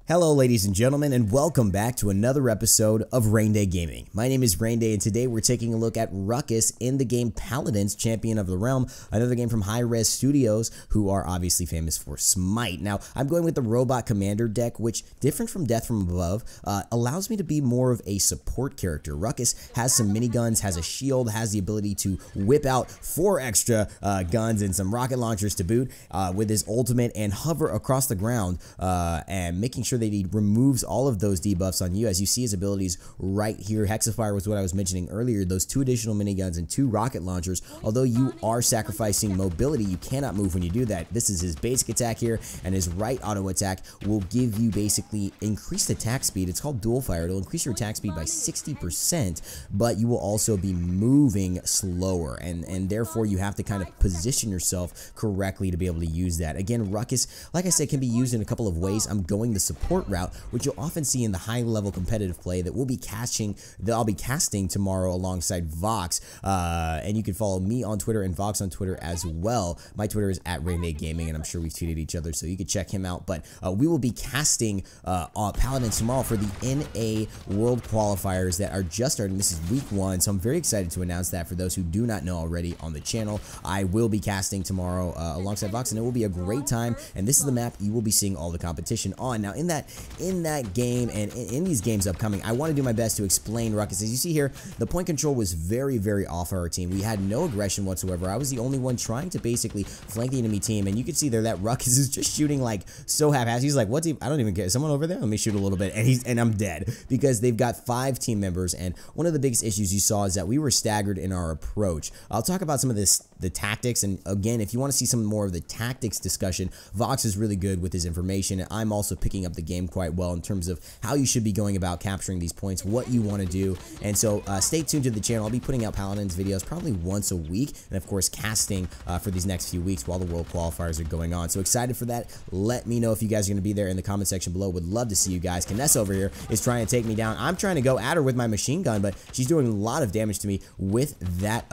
Hello ladies and gentlemen, and welcome back to another episode of Raynday Gaming. My name is Raynday, and today we're taking a look at Ruckus in the game Paladins, Champion of the Realm, another game from Hi-Rez Studios, who are obviously famous for Smite. Now, I'm going with the Robot Commander deck, which, different from Death from Above, allows me to be more of a support character. Ruckus has some miniguns, has a shield, has the ability to whip out 4 extra guns and some rocket launchers to boot with his ultimate and hover across the ground and making sure that he removes all of those debuffs on you. As you see his abilities right here, Hexafire was what I was mentioning earlier, those 2 additional miniguns and 2 rocket launchers. Although you are sacrificing mobility, you cannot move when you do that. This is his basic attack here, and his right auto attack will give you basically increased attack speed. It's called dual fire. It'll increase your attack speed by 60%, but you will also be moving slower, and therefore you have to kind of position yourself correctly to be able to use that. Again, Ruckus, like I said, can be used in a couple of ways. I'm going the support route, which you'll often see in the high-level competitive play that I'll be casting tomorrow alongside Vox, and you can follow me on Twitter and Vox on Twitter as well. My Twitter is @Raynday Gaming, and I'm sure we've tweeted each other, so you can check him out. But we will be casting Paladins tomorrow for the NA World Qualifiers that are just starting. This is week 1, so I'm very excited to announce that for those who do not know already on the channel. I will be casting tomorrow alongside Vox, and it will be a great time, and this is the map you will be seeing all the competition on. Now, in that game and in these games upcoming, I want to do my best to explain Ruckus. As you see here, the point control was very, very off our team. We had no aggression whatsoever. I was the only one trying to basically flank the enemy team, and you can see there that Ruckus is just shooting like so haphazard. He's like, "What's he? I don't even care. Is someone over there? Let me shoot a little bit," and I'm dead because they've got 5 team members. And one of the biggest issues you saw is that we were staggered in our approach. I'll talk about some of the tactics, and again, if you want to see some more of the tactics discussion, Vox is really good with his information, and I'm also picking up the game quite well in terms of how you should be going about capturing these points, what you want to do. And so stay tuned to the channel. I'll be putting out Paladins videos probably once a week, and of course casting for these next few weeks while the World Qualifiers are going on. So excited for that. Let me know if you guys are going to be there in the comment section below. Would love to see you guys. Canessa over here is trying to take me down. I'm trying to go at her with my machine gun, but she's doing a lot of damage to me with that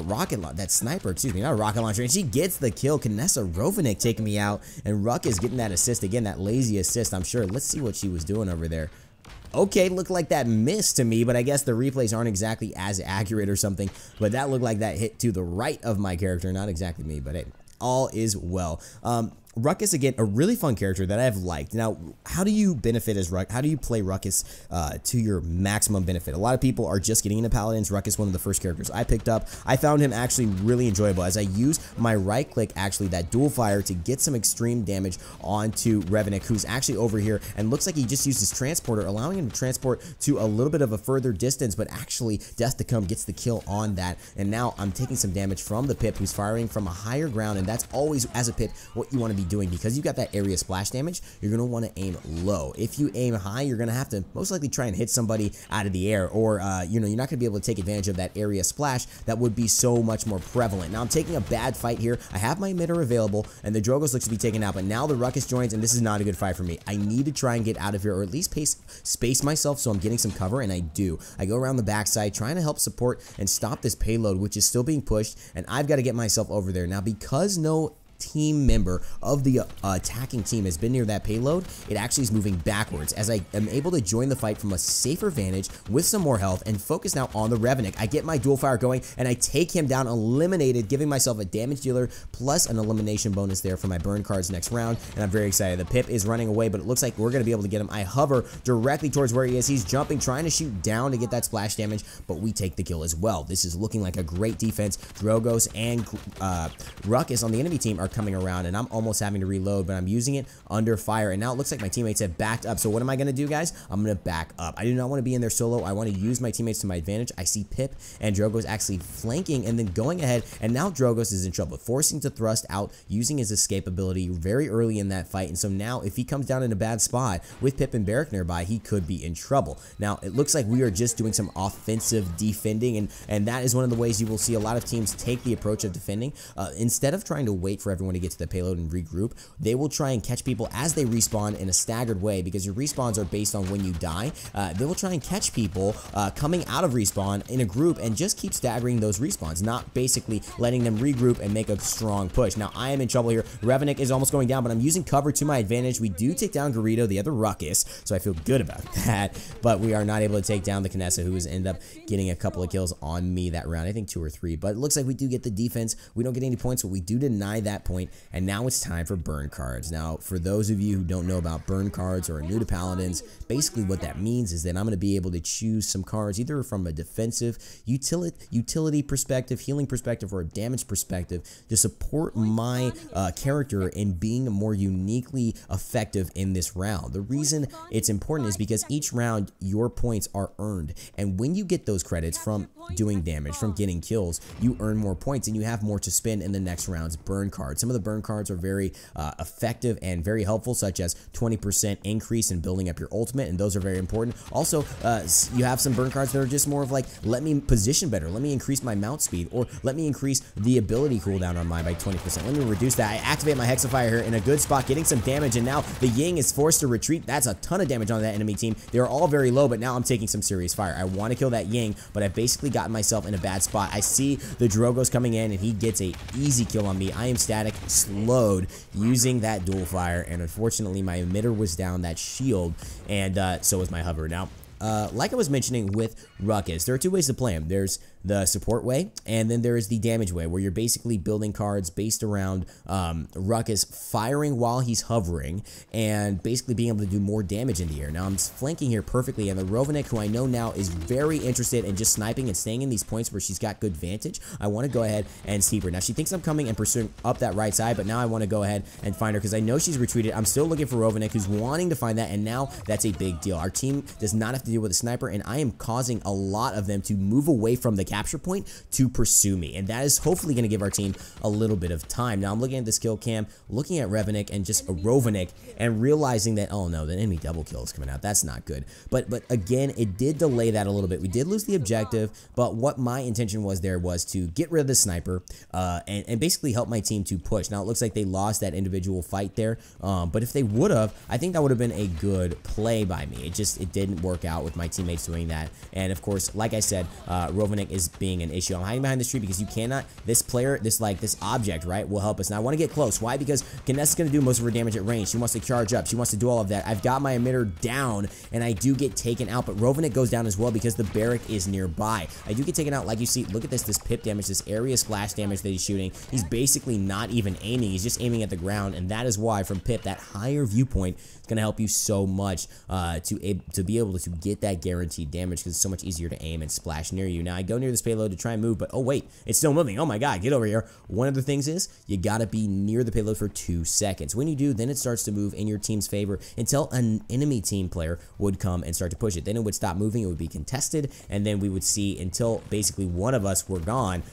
rocket launcher, that sniper, excuse me, not a rocket launcher, and she gets the kill. Canessa Rovanik taking me out, and Ruck is getting that assist again, that lazy assist, I'm sure. Let's see what she was doing over there. Okay, looked like that missed to me, but I guess the replays aren't exactly as accurate or something, but that looked like that hit to the right of my character, not exactly me, but hey, all is well. Ruckus, again, a really fun character that I've liked. Now, how do you benefit as Ruckus? How do you play Ruckus to your maximum benefit? A lot of people are just getting into Paladins. Ruckus, one of the first characters I picked up. I found him actually really enjoyable as I use my right click, actually, that dual fire to get some extreme damage onto Rovanik, who's actually over here, and looks like he just used his transporter, allowing him to transport to a little bit of a further distance, but actually, Death to Come gets the kill on that, and now I'm taking some damage from the Pip, who's firing from a higher ground, and that's always, as a Pip, what you want to be doing, because you got that area splash damage. You're going to want to aim low. If you aim high, you're going to have to most likely try and hit somebody out of the air, or you know, you're not going to be able to take advantage of that area splash that would be so much more prevalent. Now I'm taking a bad fight here. I have my emitter available, and the Drogos looks to be taken out, but now the Ruckus joins, and this is not a good fight for me. I need to try and get out of here, or at least space myself so I'm getting some cover, and I do. I go around the backside trying to help support and stop this payload, which is still being pushed, and I've got to get myself over there. Now, because no team member of the attacking team has been near that payload, it actually is moving backwards as I am able to join the fight from a safer vantage with some more health and focus now on the Rovanik. I get my dual fire going, and I take him down, eliminated, giving myself a damage dealer plus an elimination bonus there for my burn cards next round, and I'm very excited. The Pip is running away, but it looks like we're going to be able to get him. I hover directly towards where he is. He's jumping, trying to shoot down to get that splash damage, but we take the kill as well. This is looking like a great defense. Drogos and Ruckus on the enemy team are coming around, and I'm almost having to reload, but I'm using it under fire, and now it looks like my teammates have backed up. So what am I going to do, guys? I'm going to back up. I do not want to be in there solo. I want to use my teammates to my advantage. I see Pip and Drogos actually flanking and then going ahead, and now Drogos is in trouble, forcing to thrust out, using his escape ability very early in that fight, and so now if he comes down in a bad spot with Pip and Barrack nearby, he could be in trouble. Now, it looks like we are just doing some offensive defending, and that is one of the ways you will see a lot of teams take the approach of defending. Instead of trying to wait for everyone to get to the payload and regroup. They will try and catch people as they respawn in a staggered way because your respawns are based on when you die. They will try and catch people coming out of respawn in a group and just keep staggering those respawns, not basically letting them regroup and make a strong push. Now, I am in trouble here. Revenant is almost going down, but I'm using cover to my advantage. We do take down Garrido, the other Ruckus, so I feel good about that, but we are not able to take down the Kinessa, who has ended up getting a couple of kills on me that round. I think 2 or 3, but it looks like we do get the defense. We don't get any points, but we do deny that point, and now it's time for burn cards. Now, for those of you who don't know about burn cards or are new to Paladins, basically what that means is that I'm going to be able to choose some cards either from a defensive, utility perspective, healing perspective, or a damage perspective to support my character in being more uniquely effective in this round. The reason it's important is because each round your points are earned, and when you get those credits from doing damage, from getting kills, you earn more points and you have more to spend in the next round's burn cards. Some of the burn cards are very effective and very helpful, such as 20% increase in building up your ultimate, and those are very important. Also, you have some burn cards that are just more of like, let me position better, let me increase my mount speed, or let me increase the ability cooldown on mine by 20%. Let me reduce that. I activate my Hexafire here in a good spot, getting some damage, and now the Ying is forced to retreat. That's a ton of damage on that enemy team. They're all very low, but now I'm taking some serious fire. I want to kill that Ying, but I basically gotten myself in a bad spot. I see the Drogo's coming in, and he gets a easy kill on me. I am static, slowed, using that dual fire, and unfortunately my emitter was down, that shield, and so was my hover. Now, like I was mentioning with Ruckus, there are 2 ways to play him. There's the support way, and then there is the damage way, where you're basically building cards based around Ruckus firing while he's hovering and basically being able to do more damage in the air. Now, I'm flanking here perfectly, and the Rovanik, who I know now is very interested in just sniping and staying in these points where she's got good vantage, I want to go ahead and steep her. Now, she thinks I'm coming and pursuing up that right side, but now I want to go ahead and find her because I know she's retreated. I'm still looking for Rovanik, who's wanting to find that, and now that's a big deal. Our team does not have to deal with a sniper, and I am causing a lot of them to move away from the capture point to pursue me, and that is hopefully going to give our team a little bit of time. Now, I'm looking at this kill cam, looking at Revenant and just a Rovanik, and realizing that, oh no, the enemy double kill is coming out. That's not good. But again, it did delay that a little bit. We did lose the objective, but what my intention was there was to get rid of the sniper and basically help my team to push. Now, it looks like they lost that individual fight there, but if they would have, I think that would have been a good play by me. It didn't work out with my teammates doing that, and of course, like I said, Rovanik is being an issue. I'm hiding behind this tree because you cannot, this player, this object, right, will help us. Now, I want to get close. Why? Because Kinessa's going to do most of her damage at range. She wants to charge up. She wants to do all of that. I've got my emitter down, and I do get taken out, but Rovanik goes down as well because the barrack is nearby. I do get taken out, like you see. Look at this pip damage, this area splash damage that he's shooting. He's basically not even aiming. He's just aiming at the ground, and that is why, from pip, that higher viewpoint is going to help you so much to be able to get that guaranteed damage because it's so much easier to aim and splash near you. Now, I go near this payload to try and move, but oh wait, it's still moving. Oh my god, get over here. One of the things is you gotta be near the payload for 2 seconds. When you do, then it starts to move in your team's favor until an enemy team player would come and start to push it. Then it would stop moving, it would be contested, and then we would see until basically one of us were gone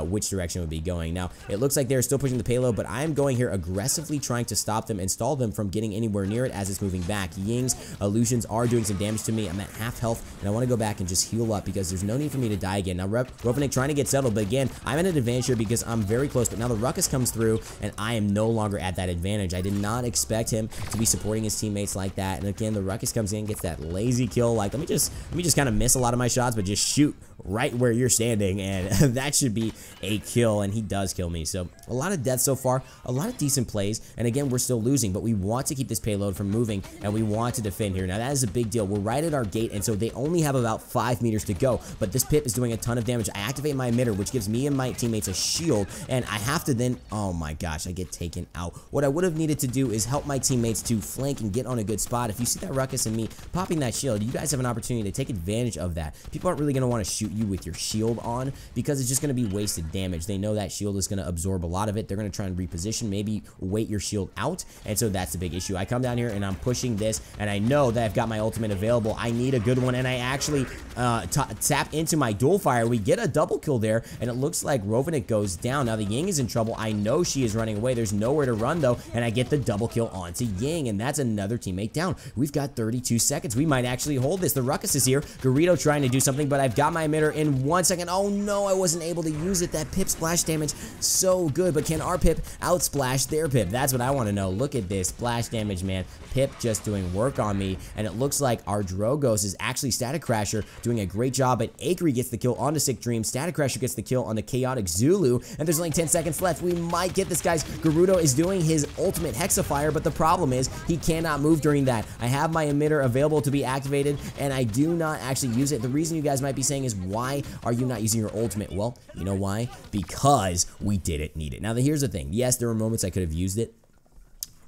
which direction it would be going. Now, it looks like they're still pushing the payload, but I'm going here aggressively trying to stop them and stall them from getting anywhere near it as it's moving back. Ying's illusions are doing some damage to me. I'm at half health, and I want to go back and just heal up because there's no need for me to die again. Now, Rovanik trying to get settled, but again, I'm at an advantage here because I'm very close, but now the Ruckus comes through, and I am no longer at that advantage. I did not expect him to be supporting his teammates like that, and again, the Ruckus comes in, gets that lazy kill, like, let me just kind of miss a lot of my shots, but just shoot right where you're standing, and that should be a kill, and he does kill me. So a lot of deaths so far, a lot of decent plays, and again, we're still losing, but we want to keep this payload from moving, and we want to defend here. Now, that is a big deal. We're right at our gate, and so they only have about 5 meters to go, but this pip is doing a ton of damage. I activate my emitter, which gives me and my teammates a shield, and I have to then, oh my gosh, I get taken out. What I would have needed to do is help my teammates to flank and get on a good spot. If you see that Ruckus and me popping that shield, you guys have an opportunity to take advantage of that. People aren't really going to want to shoot you with your shield on because it's just going to be wasted damage. They know that shield is going to absorb a lot of it. They're going to try and reposition, maybe wait your shield out, and so that's the big issue. I come down here and I'm pushing this, and I know that I've got my ultimate available. I need a good one, and I actually tap into my dual fire, Hexafire. We get a double kill there, and it looks like Rovnik goes down. Now the Ying is in trouble. I know she is running away. There's nowhere to run, though, and I get the double kill onto Ying, and that's another teammate down. We've got 32 seconds. We might actually hold this. The Ruckus is here. Garrido trying to do something, but I've got my emitter in 1 second. Oh, no, I wasn't able to use it. That pip splash damage, so good, but can our pip outsplash their pip? That's what I want to know. Look at this splash damage, man. Pip just doing work on me, and it looks like our Drogos is actually Static Crasher doing a great job, but Akri gets the kill on the Sick Dream. Static Crasher gets the kill on the Chaotic Zulu, and there's only 10 seconds left. We might get this, guys. Garrido is doing his ultimate Hexafire, but the problem is he cannot move during that. I have my emitter available to be activated, and I do not actually use it. The reason you guys might be saying is, why are you not using your ultimate? Well, you know why? Because we didn't need it. Now, here's the thing. Yes, there were moments I could have used it,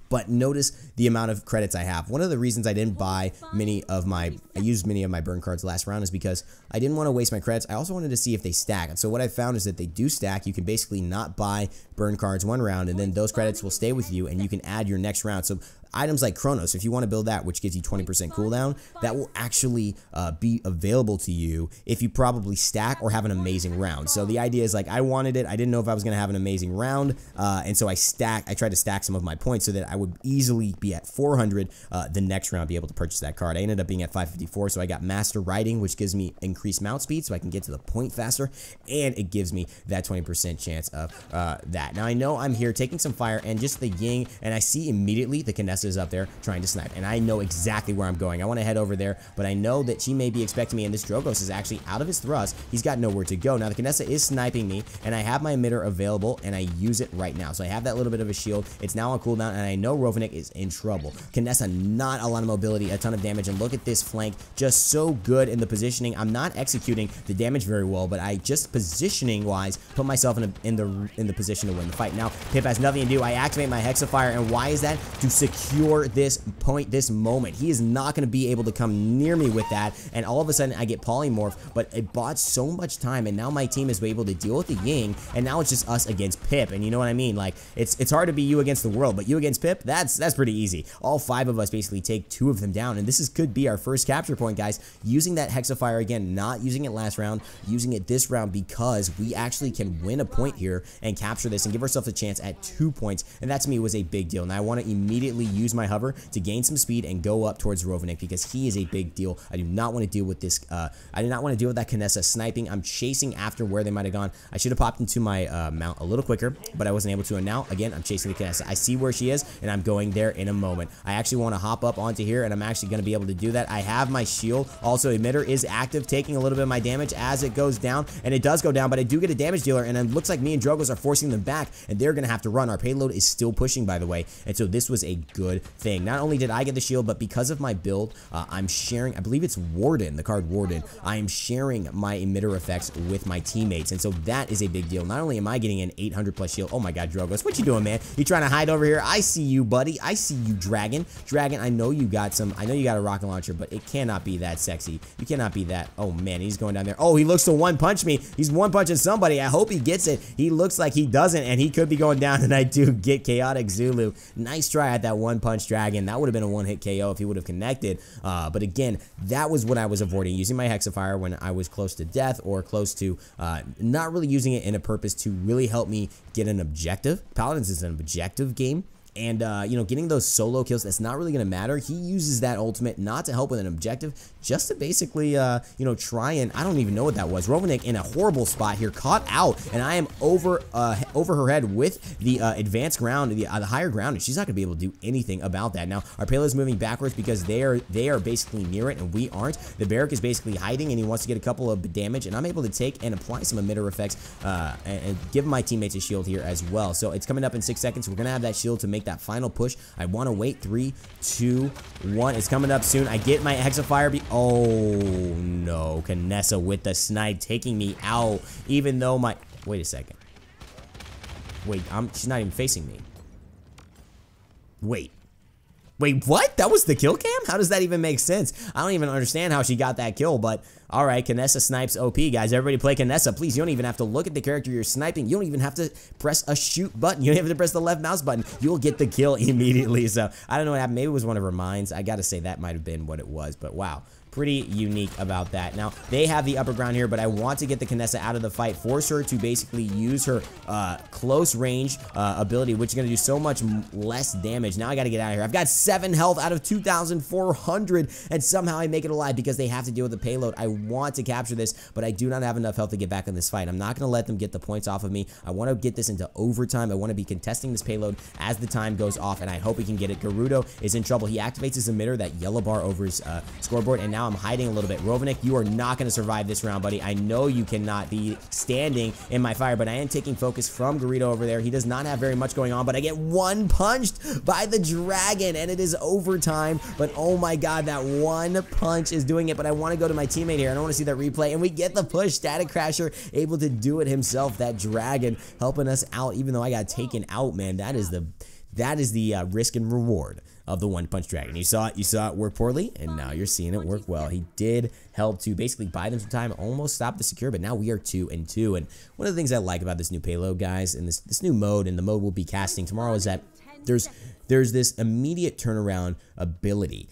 but notice the amount of credits I have. One of the reasons I didn't buy I used many of my burn cards last round is because I didn't want to waste my credits. I also wanted to see if they stack. And so what I found is that they do stack. You can basically not buy burn cards one round, and then those credits will stay with you, and you can add your next round. So items like Chronos, if you want to build that, which gives you 20% cooldown, that will actually be available to you if you probably stack or have an amazing round. So the idea is, like, I wanted it. I didn't know if I was going to have an amazing round, and so I tried to stack some of my points so that I would easily be at 400 the next round, be able to purchase that card. I ended up being at 554, so I got Master Riding, which gives me increased mount speed so I can get to the point faster, and it gives me that 20% chance of that. Now, I know I'm here taking some fire, and just the Ying, and I see immediately the Kinessa is up there trying to snipe, and I know exactly where I'm going. I want to head over there, but I know that she may be expecting me, and this Drogos is actually out of his thrust. He's got nowhere to go. Now, the Kinessa is sniping me, and I have my emitter available, and I use it right now. So I have that little bit of a shield. It's now on cooldown, and I know Rovnik is in trouble. Kinessa, not a lot of mobility, a ton of damage, and look at this flank, just so good in the positioning. I'm not executing the damage very well, but I just positioning-wise put myself in the position to win the fight. Now, Pip has nothing to do. I activate my Hexafire, and why is that? To secure this point, this moment. He is not going to be able to come near me with that, and all of a sudden I get polymorph, but it bought so much time, and now my team is able to deal with the Ying, and now it's just us against Pip, and you know what I mean? Like, it's hard to be you against the world, but you against Pip, that's pretty easy. All 5 of us basically take 2 of them down, and this could be our first capture point, guys. Using that Hexafire again, not using it last round, using it this round, because we actually can win a point here and capture this and give ourselves a chance at 2 points, and that to me was a big deal. And I want to immediately use my hover to gain some speed and go up towards Rovnik, because he is a big deal. I do not want to deal with this. I do not want to deal with that Kinessa sniping. I'm chasing after where they might have gone. I should have popped into my mount a little quicker, but I wasn't able to. And now, again, I'm chasing the Kinessa. I see where she is, and I'm going there in a moment. I actually want to hop up onto here, and I'm actually going to be able to do that. I have my shield. Also, emitter is active, taking a little bit of my damage as it goes down, and it does go down, but I do get a damage dealer, and it looks like me and Drogos are forcing them back, and they're going to have to run. Our payload is still pushing, by the way, and so this was a good thing. Not only did I get the shield, but because of my build, I'm sharing, I believe it's Warden, the card Warden, I am sharing my emitter effects with my teammates, and so that is a big deal. Not only am I getting an 800 plus shield, oh my god, Drogos, what you doing, man? You trying to hide over here? I see you, buddy. I see you, Dragon. Dragon, I know you got a rocket launcher, but it cannot be that sexy. You cannot be that. Oh man, he's going down there. Oh, he looks to one punch me. He's one punching somebody. I hope he gets it. He looks like he doesn't, and he could be going down, and I do get Chaotic Zulu. Nice try at that one punch Dragon. That would have been a one-hit KO if he would have connected. But again, that was what I was avoiding, using my Hexafire when I was close to death or close to not really using it in a purpose to really help me get an objective. Paladins is an objective game. And, you know, getting those solo kills, that's not really going to matter. He uses that ultimate not to help with an objective, just to basically, you know, try and, I don't even know what that was. Rovnik in a horrible spot here, caught out, and I am over her head with the advanced ground, the higher ground, and she's not going to be able to do anything about that. Now, our payload is moving backwards because they are basically near it, and we aren't. The Barrack is basically hiding, and he wants to get a couple of damage, and I'm able to take and apply some emitter effects and give my teammates a shield here as well. So it's coming up in 6 seconds. We're going to have that shield to make that final push. I want to wait. 3, 2, 1. It's coming up soon. I get my Hexafire. Oh no, Kinessa with the snipe taking me out. Even though my wait a second. Wait, she's not even facing me. Wait, what? That was the kill cam? How does that even make sense? I don't even understand how she got that kill, but All right, Kinessa snipes OP, guys. Everybody play Kinessa, please. You don't even have to look at the character you're sniping. You don't even have to press a shoot button. You don't have to press the left mouse button. You'll get the kill immediately. So I don't know what happened. Maybe it was one of her mines. I got to say that might have been what it was, but wow. Pretty unique about that. Now, they have the upper ground here, but I want to get the Kinessa out of the fight, force her to basically use her close range ability, which is going to do so much less damage. Now I got to get out of here. I've got 7 health out of 2,400, and somehow I make it alive because they have to deal with the payload. I want to capture this, but I do not have enough health to get back in this fight. I'm not going to let them get the points off of me. I want to get this into overtime. I want to be contesting this payload as the time goes off, and I hope we can get it. Gerudo is in trouble. He activates his emitter, that yellow bar over his scoreboard, and now I'm hiding a little bit. Rovnik, you are not going to survive this round, buddy. I know you cannot be standing in my fire, but I am taking focus from Gerudo over there. He does not have very much going on, but I get one punched by the dragon, and it is overtime. But oh my god, that one punch is doing it. But I want to go to my teammate here. I don't want to see that replay, and we get the push. Static Crasher able to do it himself. That dragon helping us out, even though I got taken out, man. That is the risk and reward of the one-punch dragon. You saw it work poorly, and now you're seeing it work well. He did help to basically buy them some time, almost stop the secure, but now we are 2-2. And one of the things I like about this new payload, guys, and this new mode, and the mode we'll be casting tomorrow, is that there's this immediate turnaround ability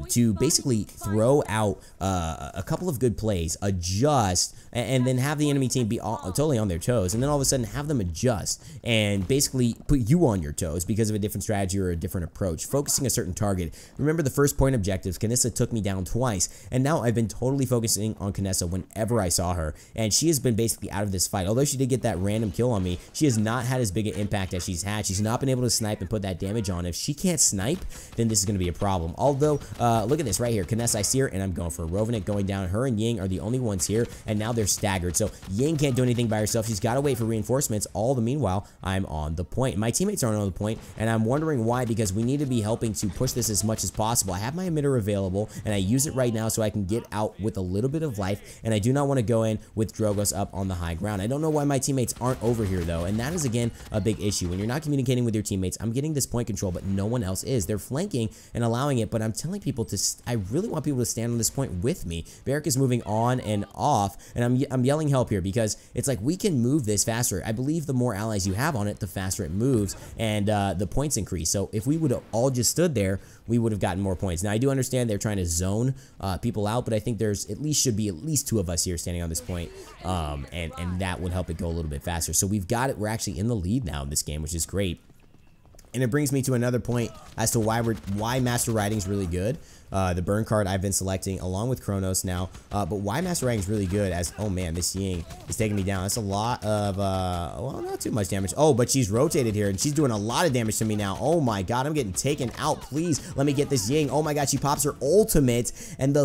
to basically throw out a couple of good plays, adjust, and then have the enemy team be totally on their toes, and then all of a sudden have them adjust and basically put you on your toes because of a different strategy or a different approach, focusing a certain target. Remember the first point objectives, Kinessa took me down twice, and now I've been totally focusing on Kinessa whenever I saw her, and she has been basically out of this fight. Although she did get that random kill on me, she has not had as big an impact as she's had. She's not been able to snipe and put that damage on. If she can't snipe, then this is going to be a problem. Although, look at this right here. Kinessa, I see her, and I'm going for her. Rovnik going down. Her and Ying are the only ones here, and now they're staggered. So Ying can't do anything by herself. She's got to wait for reinforcements. All the meanwhile, I'm on the point. My teammates aren't on the point, and I'm wondering why, because we need to be helping to push this as much as possible. I have my emitter available, and I use it right now so I can get out with a little bit of life, and I do not want to go in with Drogoz up on the high ground. I don't know why my teammates aren't over here, though, and that is, again, a big issue. When you're not communicating with your teammates, I'm getting this point control, but no one else is. They're flanking and allowing it, but I'm telling people to, I really want people to stand on this point with me. Barrick is moving on and off, and I'm yelling help here because it's like we can move this faster. I believe the more allies you have on it, the faster it moves, and the points increase. So if we would have all just stood there, we would have gotten more points. Now, I do understand they're trying to zone people out, but I think should be at least 2 of us here standing on this point, and that would help it go a little bit faster. So we've got it. We're actually in the lead now in this game, which is great. And it brings me to another point as to why Master Riding is really good. The burn card I've been selecting along with Kronos now, but why Master Riding is really good as, oh man, this Ying is taking me down. That's a lot of, well, not too much damage. Oh, but she's rotated here and she's doing a lot of damage to me now. Oh my god, I'm getting taken out. Please let me get this Ying. Oh my god, she pops her ultimate, and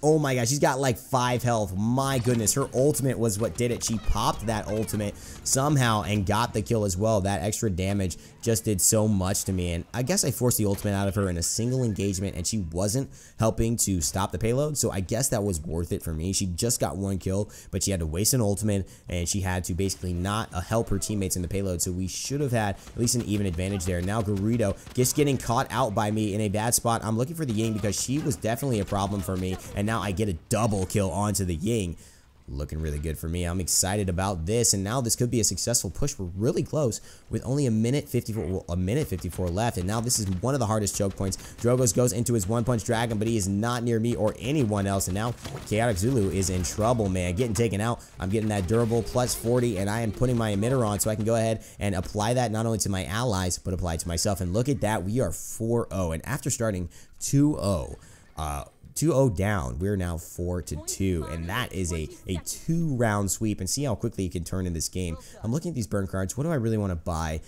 oh my gosh, she's got like 5 health. My goodness, her ultimate was what did it. She popped that ultimate somehow and got the kill as well. That extra damage just did so much to me, and I guess I forced the ultimate out of her in a single engagement, and she wasn't helping to stop the payload, so I guess that was worth it for me. She just got 1 kill, but she had to waste an ultimate, and she had to basically not help her teammates in the payload, so we should have had at least an even advantage there. Now Gerudo just getting caught out by me in a bad spot. I'm looking for the Ying because she was definitely a problem for me, and now I get a double kill onto the Ying. Looking really good for me. I'm excited about this, and now this could be a successful push. We're really close with only a minute 54 left, and now this is one of the hardest choke points. Drogoz goes into his one-punch dragon, but he is not near me or anyone else, and now Chaotic Zulu is in trouble, man. Getting taken out. I'm getting that durable plus 40, and I am putting my emitter on so I can go ahead and apply that not only to my allies, but apply it to myself, and look at that. We are 4-0, and after starting 2-0, 2-0 down, we're now 4-2, and that is a 2-round sweep, and see how quickly you can turn in this game. I'm looking at these burn cards. What do I really want to buy?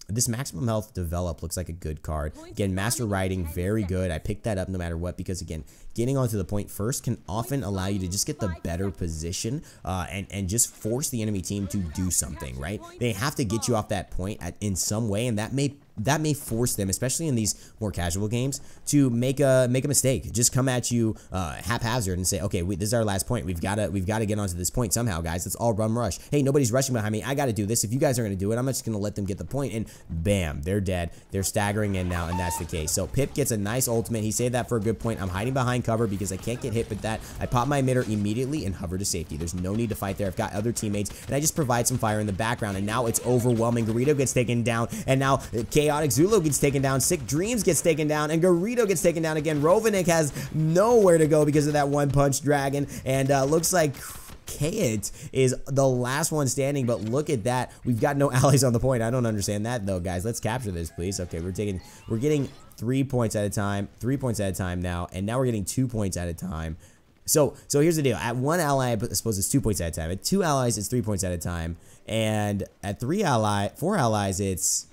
This maximum health develop looks like a good card. Again, Master Riding, very good. I picked that up no matter what because, again, getting onto the point first can often allow you to just get the better position and just force the enemy team to do something, right? They have to get you off that point in some way, and that may that may force them, especially in these more casual games, to make a mistake. Just come at you haphazard and say, okay, this is our last point. We've got to get onto this point somehow, guys. Let's all run rush. Hey, nobody's rushing behind me. I got to do this. If you guys are going to do it, I'm just going to let them get the point, and bam, they're dead. They're staggering in now, and that's the case. So Pip gets a nice ultimate. He saved that for a good point. I'm hiding behind cover because I can't get hit with that. I pop my emitter immediately and hover to safety. There's no need to fight there. I've got other teammates, and I just provide some fire in the background, and now it's overwhelming. Garrido gets taken down, and now Chaotic Zulu gets taken down. Sick Dreams gets taken down, and Garrido gets taken down again. Rovanik has nowhere to go because of that one-punch dragon, and looks like Kate is the last one standing, but look at that. We've got no allies on the point. I don't understand that, though, guys. Let's capture this, please. Okay, we're getting 3 points at a time, 3 points at a time now, and now we're getting 2 points at a time. So here's the deal. At one ally, I suppose it's 2 points at a time. At 2 allies, it's 3 points at a time, and at 4 allies, it's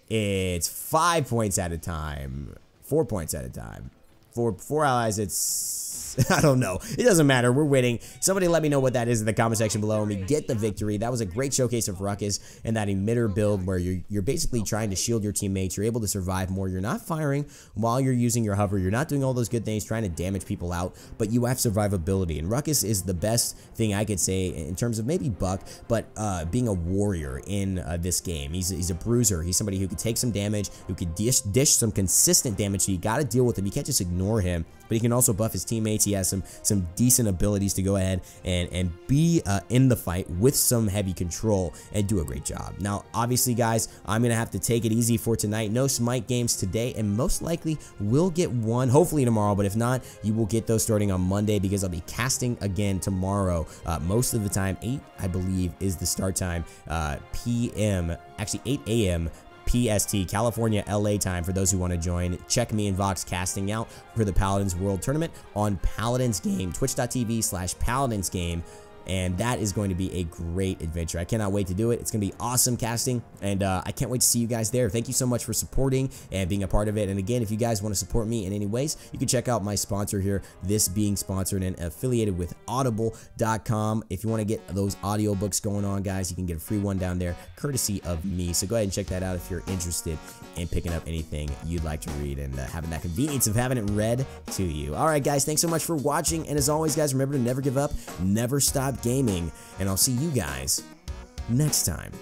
5 points at a time. 4 points at a time. For 4 allies, it's I don't know. It doesn't matter. We're winning. Somebody let me know what that is in the comment section below, and we get the victory. That was a great showcase of Ruckus and that emitter build where you're basically trying to shield your teammates. You're able to survive more. You're not firing while you're using your hover. You're not doing all those good things, trying to damage people out, but you have survivability. And Ruckus is the best thing I could say in terms of maybe Buck, but being a warrior in this game. He's a bruiser. He's somebody who could take some damage, who could dish some consistent damage, so you got to deal with him. You can't just ignore him, but he can also buff his teammates. He has some decent abilities to go ahead and be in the fight with some heavy control and do a great job. Now, obviously, guys, I'm going to have to take it easy for tonight. No Smite games today, and most likely we'll get one, hopefully tomorrow, but if not, you will get those starting on Monday because I'll be casting again tomorrow. Most of the time, 8, I believe, is the start time, p.m., actually 8 a.m., PST, California, LA time for those who want to join. Check me and Vox casting out for the Paladins World Tournament on Paladins Game, twitch.tv/Paladins Game. And that is going to be a great adventure. I cannot wait to do it. It's going to be awesome casting, and I can't wait to see you guys there. Thank you so much for supporting and being a part of it. And again, if you guys want to support me in any ways, you can check out my sponsor here, this being sponsored and affiliated with audible.com. If you want to get those audiobooks going on, guys, you can get a free one down there, courtesy of me. So go ahead and check that out if you're interested in picking up anything you'd like to read and having that convenience of having it read to you. All right, guys, thanks so much for watching. And as always, guys, remember to never give up, never stop gaming, and I'll see you guys next time.